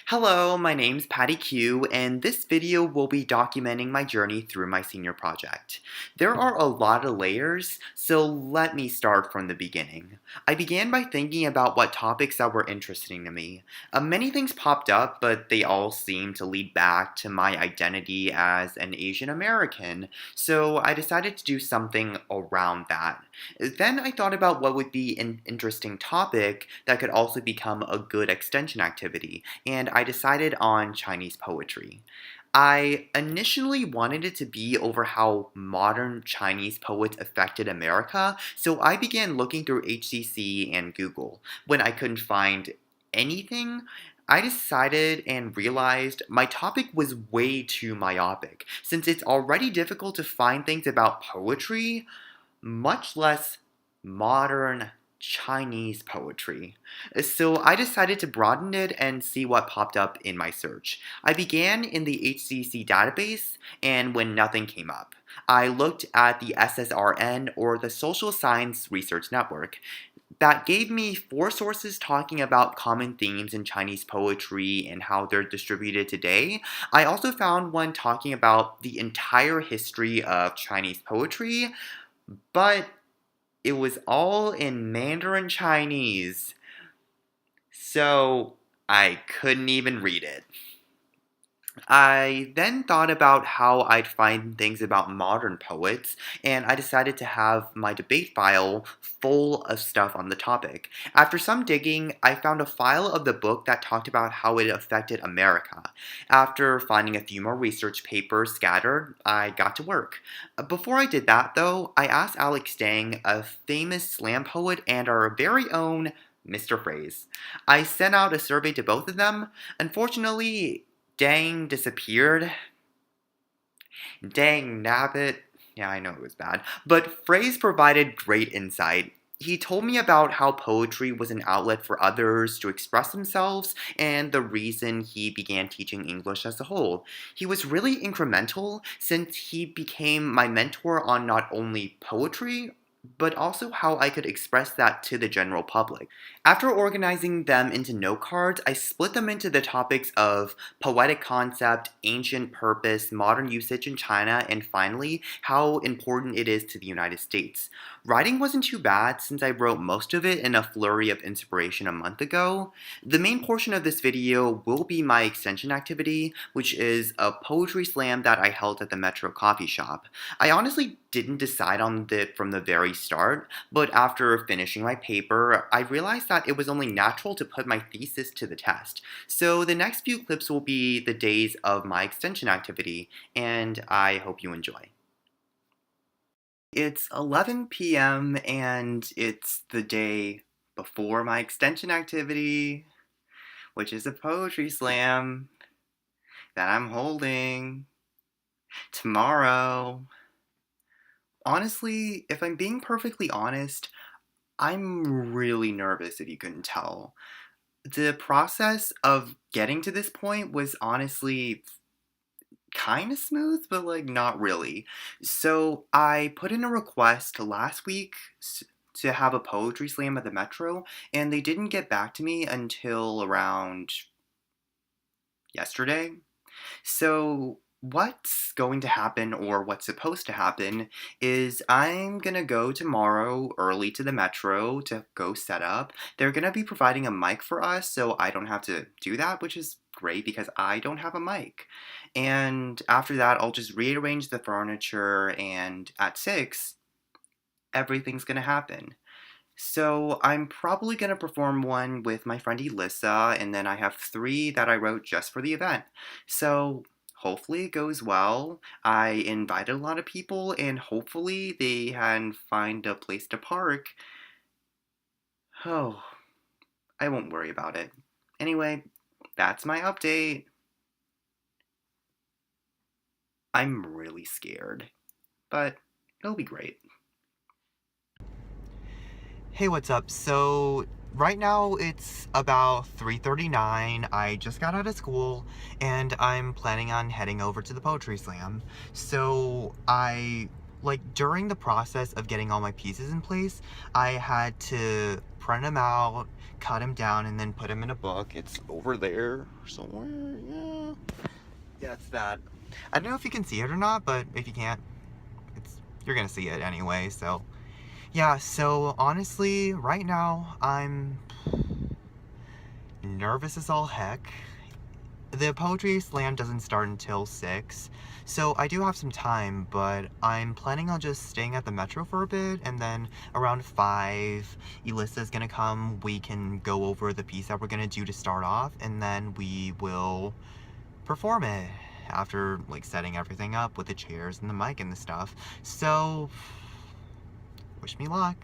Hello, my name's Patty Q, and this video will be documenting my journey through my senior project. There are a lot of layers, so let me start from the beginning. I began by thinking about what topics that were interesting to me. Many things popped up, but they all seemed to lead back to my identity as an Asian American, so I decided to do something around that. Then I thought about what would be an interesting topic that could also become a good extension activity, and I decided on Chinese poetry. I initially wanted it to be over how modern Chinese poets affected America, so I began looking through HCC and Google. When I couldn't find anything, I decided and realized my topic was way too myopic, since it's already difficult to find things about poetry, much less modern Chinese poetry. So I decided to broaden it and see what popped up in my search. I began in the HCC database, and when nothing came up, I looked at the SSRN, or the Social Science Research Network. That gave me four sources talking about common themes in Chinese poetry and how they're distributed today. I also found one talking about the entire history of Chinese poetry, but it was all in Mandarin Chinese, so I couldn't even read it. I then thought about how I'd find things about modern poets, and I decided to have my debate file full of stuff on the topic. After some digging, I found a file of the book that talked about how it affected America. After finding a few more research papers scattered, I got to work. Before I did that, though, I asked Alex Stang, a famous slam poet and our very own Mr. Phrase. I sent out a survey to both of them. Unfortunately, Dang disappeared. Dang nabbit. Yeah, I know it was bad. But Phrase provided great insight. He told me about how poetry was an outlet for others to express themselves and the reason he began teaching English as a whole. He was really incremental since he became my mentor on not only poetry, but also how I could express that to the general public. After organizing them into note cards, I split them into the topics of poetic concept, ancient purpose, modern usage in China, and finally, how important it is to the United States. Writing wasn't too bad since I wrote most of it in a flurry of inspiration a month ago. The main portion of this video will be my extension activity, which is a poetry slam that I held at the Metro coffee shop. I honestly didn't decide on it from the very start, but after finishing my paper, I realized that it was only natural to put my thesis to the test. So the next few clips will be the days of my extension activity, and I hope you enjoy. It's 11 p.m. and it's the day before my extension activity, which is a poetry slam that I'm holding tomorrow. Honestly, if I'm being perfectly honest, I'm really nervous if you couldn't tell. The process of getting to this point was honestly kind of smooth, but like not really. So I put in a request last week to have a poetry slam at the Metro, and they didn't get back to me until around yesterday. So what's going to happen, or what's supposed to happen, is I'm gonna go tomorrow early to the Metro to go set up. They're gonna be providing a mic for us, so I don't have to do that, which is great because I don't have a mic. And after that, I'll just rearrange the furniture, and at 6, everything's gonna happen. So I'm probably going to perform one with my friend Elissa, and then I have 3 that I wrote just for the event. So hopefully it goes well. I invited a lot of people, and hopefully they can find a place to park. Oh, I won't worry about it. Anyway, that's my update. I'm really scared, but it'll be great. Hey, what's up? So right now it's about 3:39. I just got out of school and I'm planning on heading over to the poetry slam. So I like, during the process of getting all my pieces in place, I had to print them out, cut them down, and then put them in a book. It's over there somewhere, yeah. Yeah, it's that. I don't know if you can see it or not, but if you can't, you're gonna see it anyway, so. Yeah, so honestly, right now, I'm nervous as all heck. The poetry slam doesn't start until 6, so I do have some time, but I'm planning on just staying at the Metro for a bit, and then around 5, Elissa's gonna come, we can go over the piece that we're gonna do to start off, and then we will perform it after, like, setting everything up with the chairs and the mic and the stuff. So, wish me luck.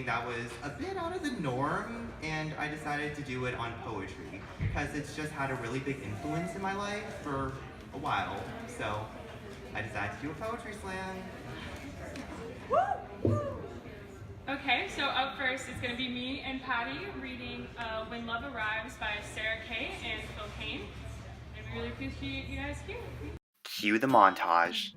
That was a bit out of the norm, and I decided to do it on poetry because it's just had a really big influence in my life for a while. So I decided to do a poetry slam. Okay, so up first it's going to be me and Patty reading When Love Arrives by Sarah Kay and Phil Kane. And we really appreciate you guys here. Cue the montage.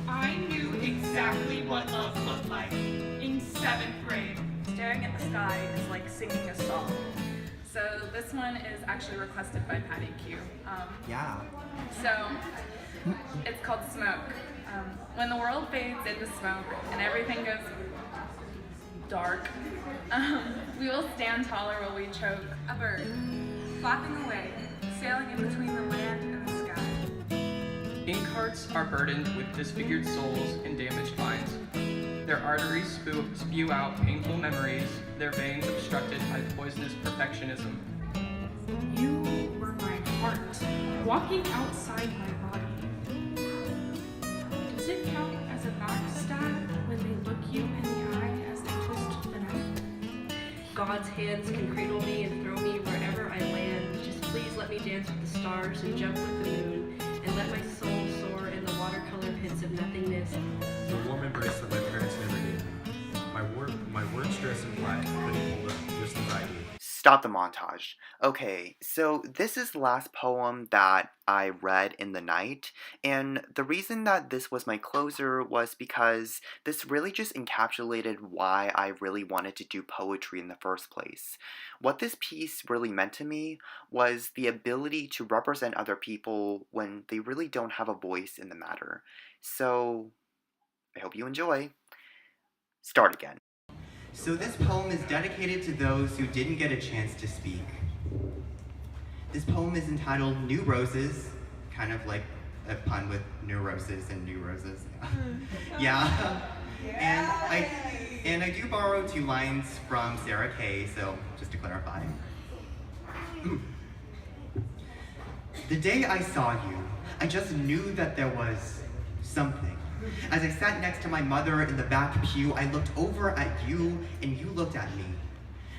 I knew exactly what love looked like in 7th grade. Staring at the sky is like singing a song. So this one is actually requested by Patty Q. Yeah. So it's called Smoke. When the world fades into smoke and everything goes dark, we will stand taller while we choke. A bird, flapping away, sailing in between the land and the sky. Ink hearts are burdened with disfigured souls and damaged minds. Their arteries spew out painful memories, their veins obstructed by poisonous perfectionism. You were my heart, walking outside my body. Does it count as a backstab when they look you in the eye as they twist the knife? God's hands can cradle me and throw me wherever I land. Just please let me dance with the stars and jump with the moon, and let my soul soar in the watercolor pits of nothingness. The warm embrace that my parents never gave me. My word stress and quiet couldn't hold up just as I do. Stop the montage. Okay, so this is the last poem that I read in the night, and the reason that this was my closer was because this really just encapsulated why I really wanted to do poetry in the first place. What this piece really meant to me was the ability to represent other people when they really don't have a voice in the matter. So, I hope you enjoy. Start again. So this poem is dedicated to those who didn't get a chance to speak. This poem is entitled New Roses, kind of like a pun with neurosis and new roses. Yeah. And I do borrow 2 lines from Sarah Kay, so just to clarify. The day I saw you, I just knew that there was something. As I sat next to my mother in the back pew, I looked over at you, and you looked at me.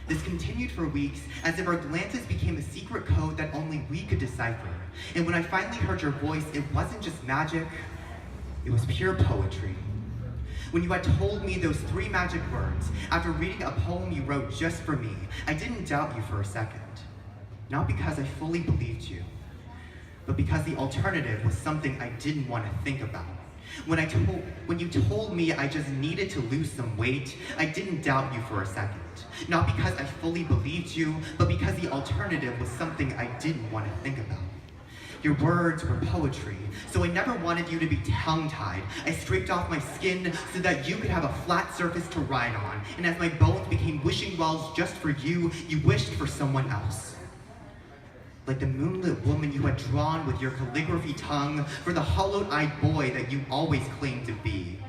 This continued for weeks, as if our glances became a secret code that only we could decipher. And when I finally heard your voice, it wasn't just magic, it was pure poetry. When you had told me those 3 magic words, after reading a poem you wrote just for me, I didn't doubt you for a second. Not because I fully believed you, but because the alternative was something I didn't want to think about. When you told me I just needed to lose some weight, I didn't doubt you for a second. Not because I fully believed you, but because the alternative was something I didn't want to think about. Your words were poetry, so I never wanted you to be tongue-tied. I scraped off my skin so that you could have a flat surface to ride on, and as my bones became wishing wells just for you, you wished for someone else. Like the moonlit woman you had drawn with your calligraphy tongue for the hollowed-eyed boy that you always claimed to be.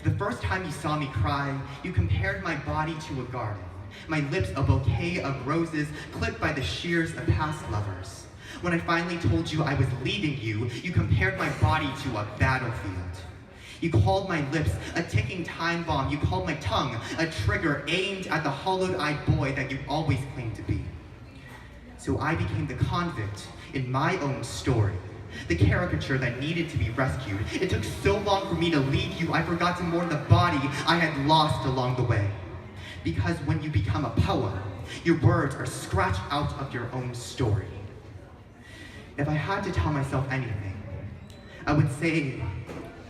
The first time you saw me cry, you compared my body to a garden, my lips a bouquet of roses clipped by the shears of past lovers. When I finally told you I was leaving you, you compared my body to a battlefield. You called my lips a ticking time bomb. You called my tongue a trigger aimed at the hollowed-eyed boy that you always claimed to be. So I became the convict in my own story, the caricature that needed to be rescued. It took so long for me to leave you, I forgot to mourn the body I had lost along the way. Because when you become a poem, your words are scratched out of your own story. If I had to tell myself anything, I would say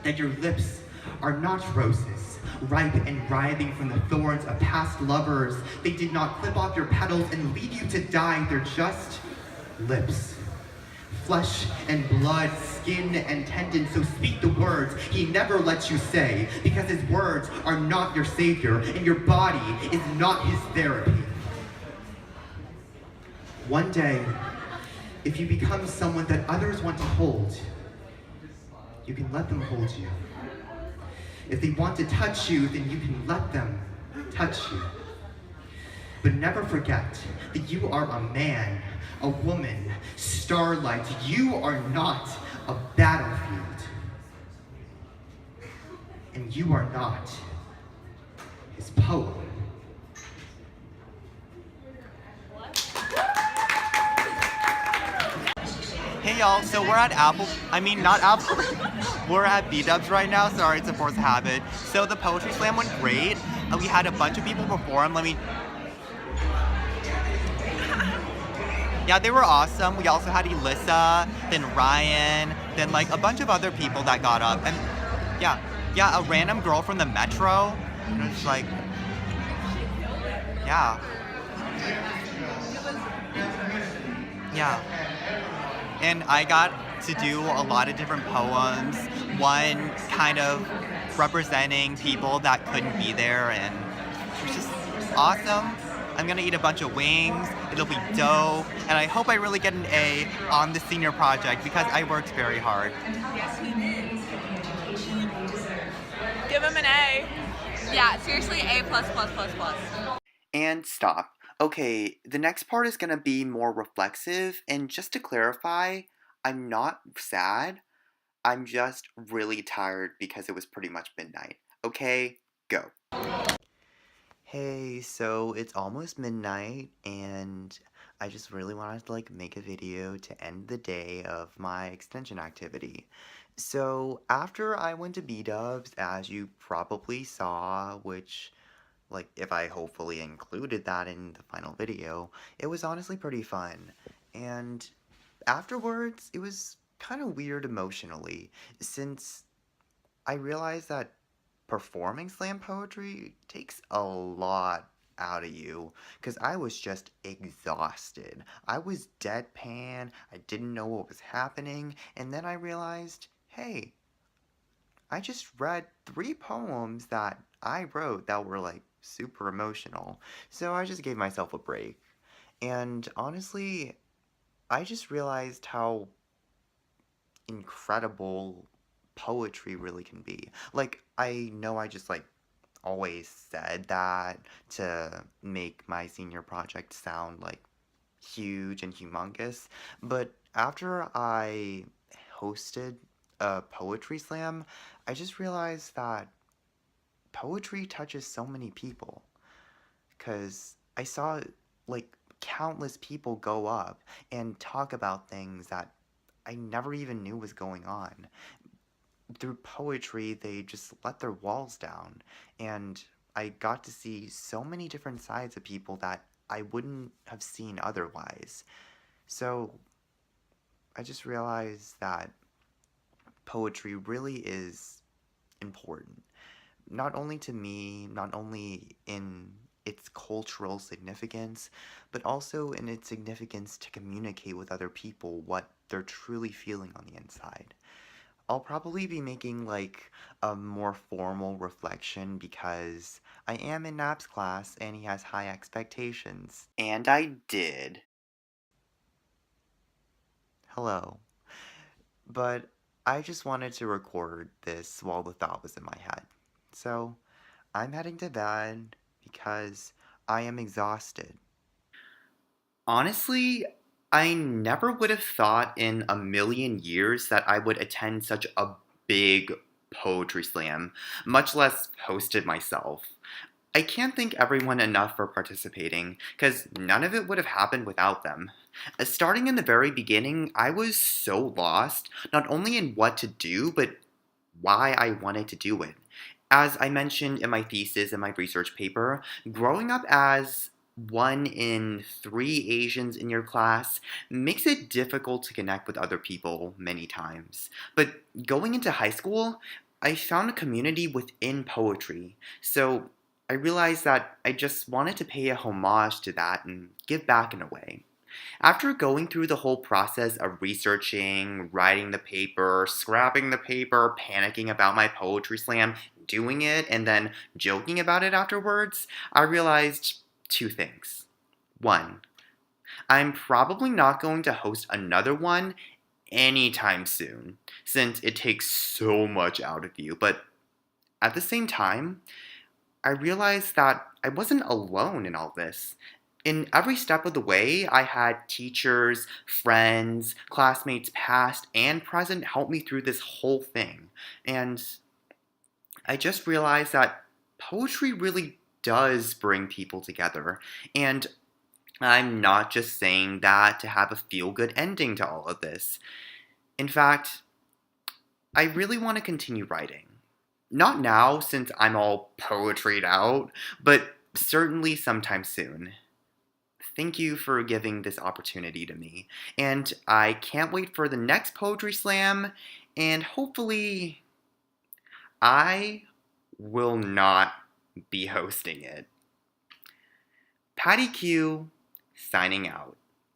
that your lips are not roses, ripe and writhing from the thorns of past lovers. They did not clip off your petals and leave you to die. They're just lips. Flesh and blood, skin and tendon, so speak the words he never lets you say, because his words are not your savior, and your body is not his therapy. One day, if you become someone that others want to hold, you can let them hold you. If they want to touch you, then you can let them touch you. But never forget that you are a man, a woman, starlight. You are not a battlefield. And you are not his poem. Hey y'all, so we're at we're at B-Dubs right now. Sorry, it's a forced habit. So the poetry slam went great. We had a bunch of people perform. Yeah, they were awesome. We also had Elissa, then Ryan, then like a bunch of other people that got up. And yeah, a random girl from the Metro. And it was like, yeah. And I got to do a lot of different poems, one kind of representing people that couldn't be there, and it was just awesome. I'm gonna eat a bunch of wings, it'll be dope, and I hope I really get an A on the senior project because I worked very hard. Give him an A. Yeah, seriously, A++++. And stop. Okay, the next part is gonna be more reflexive, and just to clarify, I'm not sad. I'm just really tired because it was pretty much midnight. Okay, go. Hey, so it's almost midnight, and I just really wanted to make a video to end the day of my extension activity. So after I went to B-Dubs, as you probably saw, which if I hopefully included that in the final video, it was honestly pretty fun. And afterwards, it was kind of weird emotionally, since I realized that performing slam poetry takes a lot out of you, because I was just exhausted. I was deadpan, I didn't know what was happening, and then I realized, hey, I just read 3 poems that I wrote that were super emotional, so I just gave myself a break. And honestly, I just realized how incredible poetry really can be. I know I just always said that to make my senior project sound huge and humongous, but after I hosted a poetry slam, I just realized that poetry touches so many people, because I saw countless people go up and talk about things that I never even knew was going on. Through poetry, they just let their walls down, and I got to see so many different sides of people that I wouldn't have seen otherwise. So I just realized that poetry really is important. Not only to me, not only in its cultural significance, but also in its significance to communicate with other people what they're truly feeling on the inside. I'll probably be making a more formal reflection because I am in Nap's class and he has high expectations. And I did. Hello. But I just wanted to record this while the thought was in my head. So, I'm heading to bed because I am exhausted. Honestly, I never would have thought in a million years that I would attend such a big poetry slam, much less host it myself. I can't thank everyone enough for participating, because none of it would have happened without them. Starting in the very beginning, I was so lost, not only in what to do, but why I wanted to do it. As I mentioned in my thesis and my research paper, growing up as 1 in 3 Asians in your class makes it difficult to connect with other people many times. But going into high school, I found a community within poetry, so I realized that I just wanted to pay a homage to that and give back in a way. After going through the whole process of researching, writing the paper, scrapping the paper, panicking about my poetry slam, doing it, and then joking about it afterwards, I realized 2 things. 1, I'm probably not going to host another one anytime soon, since it takes so much out of you, but at the same time, I realized that I wasn't alone in all this. In every step of the way, I had teachers, friends, classmates past and present help me through this whole thing. And I just realized that poetry really does bring people together. And I'm not just saying that to have a feel-good ending to all of this. In fact, I really want to continue writing. Not now, since I'm all poetried out, but certainly sometime soon. Thank you for giving this opportunity to me, and I can't wait for the next Poetry Slam, and hopefully I will not be hosting it. Patty Q, signing out.